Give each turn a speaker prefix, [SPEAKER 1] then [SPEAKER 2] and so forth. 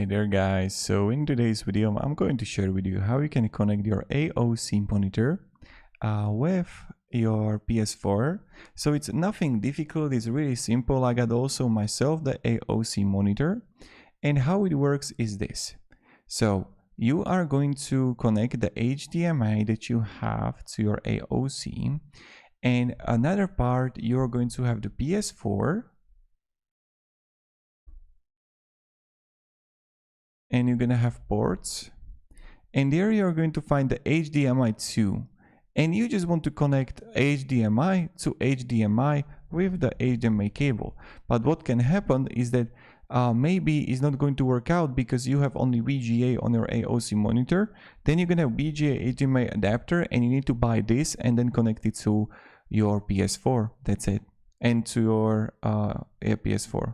[SPEAKER 1] Hey there guys, so in today's video I'm going to share with you how you can connect your AOC monitor with your PS4. So it's nothing difficult, it's really simple. I got also myself the AOC monitor, and how it works is this. So you are going to connect the HDMI that you have to your AOC, and another part you're going to have the PS4, and you're gonna have ports, and there you're going to find the HDMI 2, and you just want to connect HDMI to HDMI with the HDMI cable. But what can happen is that maybe it's not going to work out because you have only VGA on your AOC monitor. Then you're gonna have VGA HDMI adapter, and you need to buy this and then connect it to your PS4. That's it, and to your PS4.